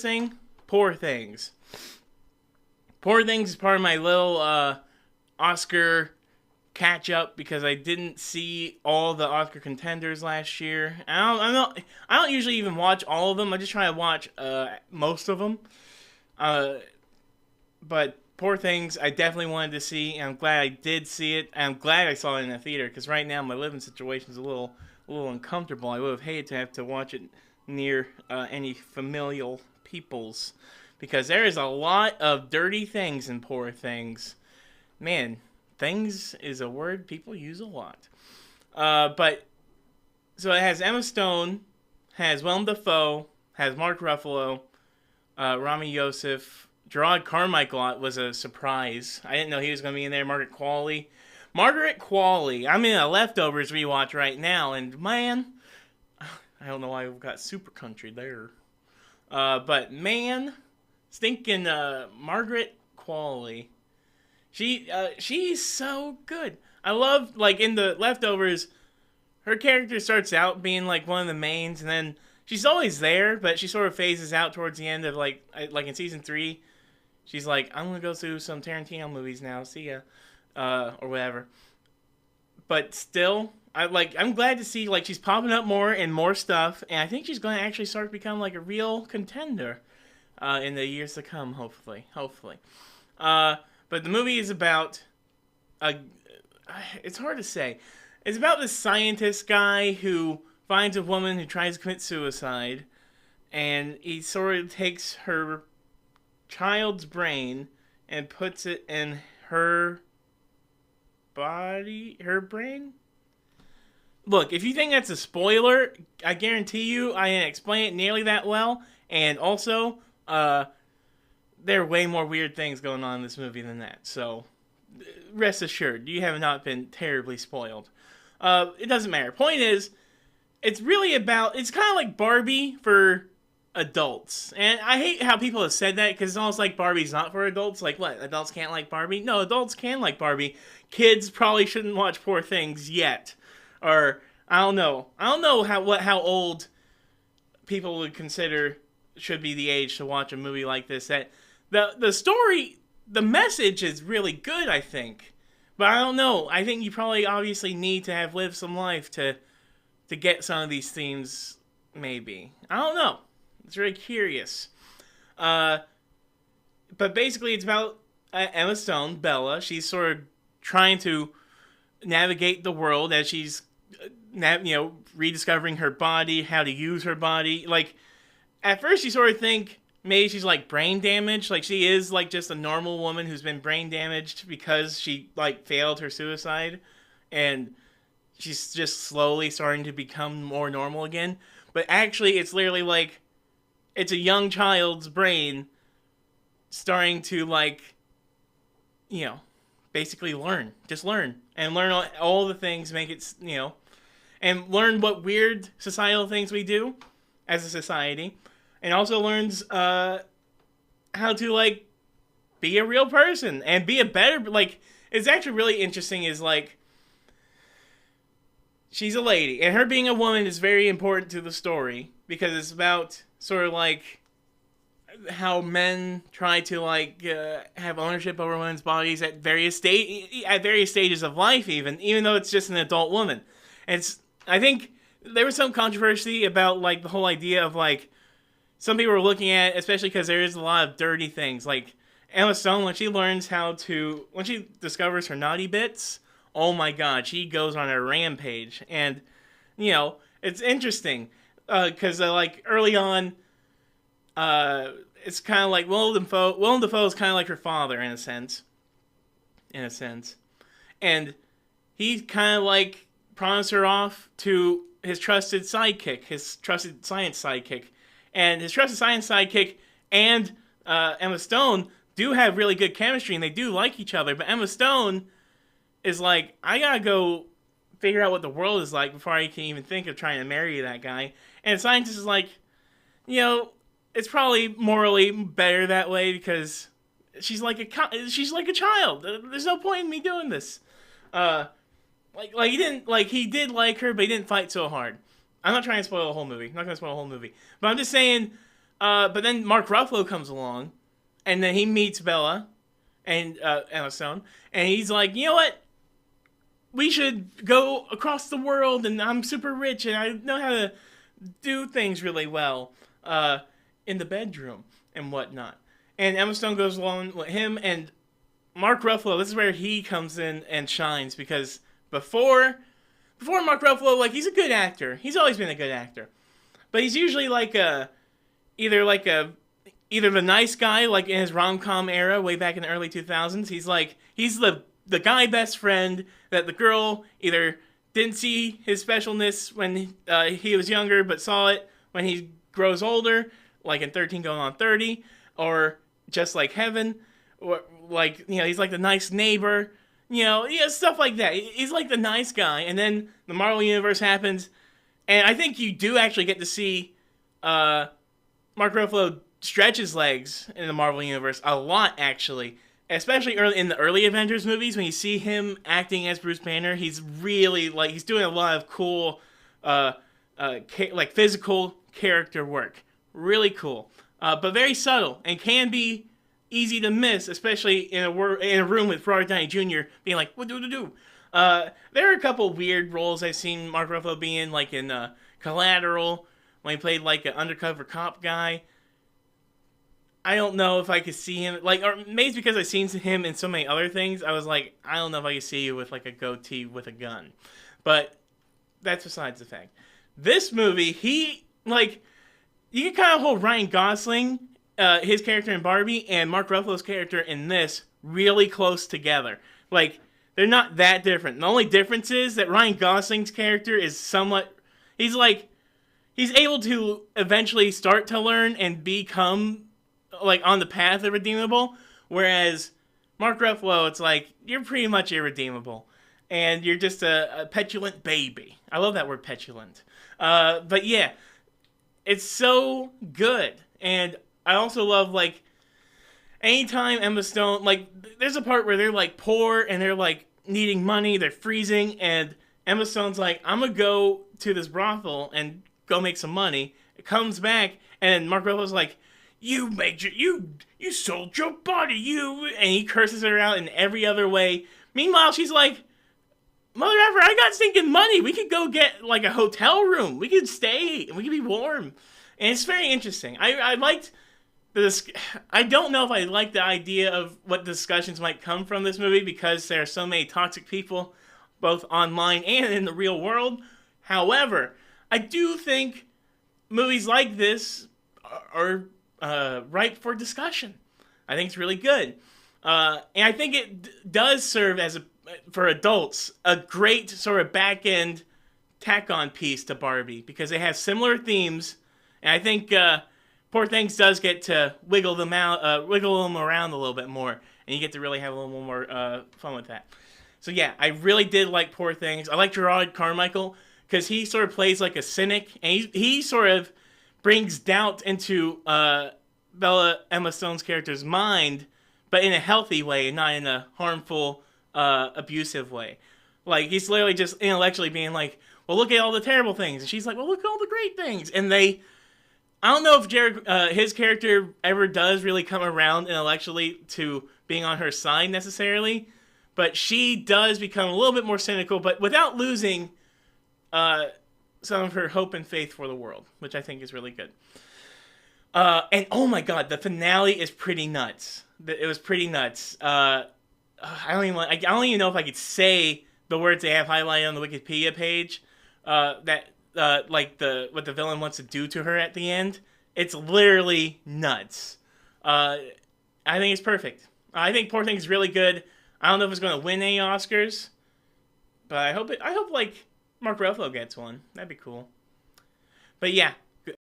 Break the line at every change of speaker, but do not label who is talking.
thing? Poor Things. Poor Things is part of my little Oscar catch up because I didn't see all the Oscar contenders last year. I don't usually even watch all of them. I just try to watch most of them. But Poor Things, I definitely wanted to see, and I'm glad I did see it. And I'm glad I saw it in the theater because right now my living situation is a little uncomfortable. I would have hated to have to watch it near any familial peoples because there is a lot of dirty things in Poor Things. Man, things is a word people use a lot. But so it has Emma Stone, has Willem Dafoe, has Mark Ruffalo, Rami Youssef. Gerard Carmichael was a surprise. I didn't know he was going to be in there. Margaret Qualley. I'm in a Leftovers rewatch right now, and man, I don't know why we got Super Country there. But man, stinking Margaret Qualley. She's so good. I love, like, in the Leftovers, her character starts out being, like, one of the mains, and then she's always there, but she sort of phases out towards the end of, like in season 3. She's like, I'm going to go through some Tarantino movies now, see ya, or whatever. But still, I'm glad to see, like, she's popping up more and more stuff, and I think she's going to actually start to become, like, a real contender in the years to come, hopefully. But the movie is about it's hard to say. It's about this scientist guy who finds a woman who tries to commit suicide, and he sort of takes her child's brain and puts it in her brain. Look, if you think that's a spoiler, I guarantee you I didn't explain it nearly that well, and also there are way more weird things going on in this movie than that, so rest assured, you have not been terribly spoiled. It doesn't matter. Point is, it's kind of like Barbie for adults. And I hate how people have said that, because it's almost like Barbie's not for adults. Like, what, adults can't like Barbie? No, adults can like Barbie. Kids probably shouldn't watch Poor Things yet. Or, I don't know how old people would consider should be the age to watch a movie like this. That the story, the message is really good, I think. But I don't know. I think you probably obviously need to have lived some life to get some of these themes, maybe. I don't know. It's really curious. But basically it's about Emma Stone, Bella. She's sort of trying to navigate the world as she's, rediscovering her body, how to use her body. Like, at first you sort of think maybe she's, like, brain damaged. Like, she is, like, just a normal woman who's been brain damaged because she, like, failed her suicide. And she's just slowly starting to become more normal again. But actually, it's literally, like, it's a young child's brain starting to, like, basically learn. Just learn. And learn all the things, make it, and learn what weird societal things we do as a society. And also learns how to, like, be a real person and be a better, like, it's actually really interesting is, like, she's a lady, and her being a woman is very important to the story, because it's about sort of, like, how men try to, like, have ownership over women's bodies at various stages of life, even though it's just an adult woman. And I think there was some controversy about, like, the whole idea of, like, some people were looking at, especially because there is a lot of dirty things, like, Emma Stone, when she discovers her naughty bits, oh my god, she goes on a rampage. And, it's interesting, because, like, early on, it's kind of like Willem Dafoe is kind of like her father, in a sense. And he kind of, like, promised her off to his trusted sidekick, his trusted science sidekick. And his trusted science sidekick and Emma Stone do have really good chemistry, and they do like each other. But Emma Stone is like, I gotta go figure out what the world is like before I can even think of trying to marry that guy. And the scientist is like, it's probably morally better that way because she's like a child. There's no point in me doing this. He did like her, but he didn't fight so hard. I'm not trying to spoil the whole movie. I'm not going to spoil the whole movie. But I'm just saying, But then Mark Ruffalo comes along, and then he meets Bella and Emma Stone, and he's like, you know what? We should go across the world, and I'm super rich, and I know how to do things really well in the bedroom and whatnot. And Emma Stone goes along with him, and Mark Ruffalo. This is where he comes in and shines because before Mark Ruffalo, like he's a good actor. He's always been a good actor, but he's usually like like a either the nice guy like in his rom com era way back in the early 2000s. He's the guy best friend that the girl either didn't see his specialness when he was younger, but saw it when he grows older, like in 13 going on 30, or just like Heaven, or like he's like the nice neighbor, stuff like that. He's like the nice guy, and then the Marvel Universe happens, and I think you do actually get to see Mark Ruffalo stretch his legs in the Marvel Universe a lot, actually. Especially early in the early Avengers movies, when you see him acting as Bruce Banner, he's really he's doing a lot of cool, like physical character work. Really cool, but very subtle and can be easy to miss, especially in a room with Robert Downey Jr. being like, "What do?" There are a couple weird roles I've seen Mark Ruffalo be in, like in Collateral, when he played like an undercover cop guy. I don't know if I could see him, or maybe it's because I've seen him in so many other things. I was like, I don't know if I could see you with like a goatee with a gun. But that's besides the fact. This movie, you can kind of hold Ryan Gosling, his character in Barbie, and Mark Ruffalo's character in this really close together. Like, they're not that different. The only difference is that Ryan Gosling's character is he's able to eventually start to learn and become like on the path of redeemable, whereas Mark Ruffalo, it's like you're pretty much irredeemable, and you're just a petulant baby. I love that word, petulant. But yeah, it's so good, and I also love like anytime Emma Stone, like there's a part where they're like poor and they're like needing money, they're freezing, and Emma Stone's like, I'm gonna go to this brothel and go make some money. It comes back, and Mark Ruffalo's like, you sold your body, and he curses her out in every other way. Meanwhile, she's like, mother effer, I got stinking money. We could go get like a hotel room. We could stay and we could be warm. And it's very interesting. I liked this. I don't know if I like the idea of what discussions might come from this movie because there are so many toxic people, both online and in the real world. However, I do think movies like this are ripe for discussion. I think it's really good. And I think it does serve as for adults, a great sort of back-end tack-on piece to Barbie because they have similar themes, and I think Poor Things does get to wiggle them around a little bit more, and you get to really have a little more fun with that. So yeah, I really did like Poor Things. I like Gerard Carmichael because he sort of plays like a cynic, and he sort of brings doubt into Emma Stone's character's mind, but in a healthy way and not in a harmful, abusive way. Like, he's literally just intellectually being like, well, look at all the terrible things. And she's like, well, look at all the great things. And I don't know if his character ever does really come around intellectually to being on her side necessarily, but she does become a little bit more cynical, but without losing some of her hope and faith for the world, which I think is really good. And oh my god, the finale is pretty nuts. It was pretty nuts. I don't even know if I could say the words they have highlighted on the Wikipedia page. What the villain wants to do to her at the end. It's literally nuts. I think it's perfect. I think Poor Things is really good. I don't know if it's going to win any Oscars, but I hope like Mark Ruffalo gets one. That'd be cool. But yeah,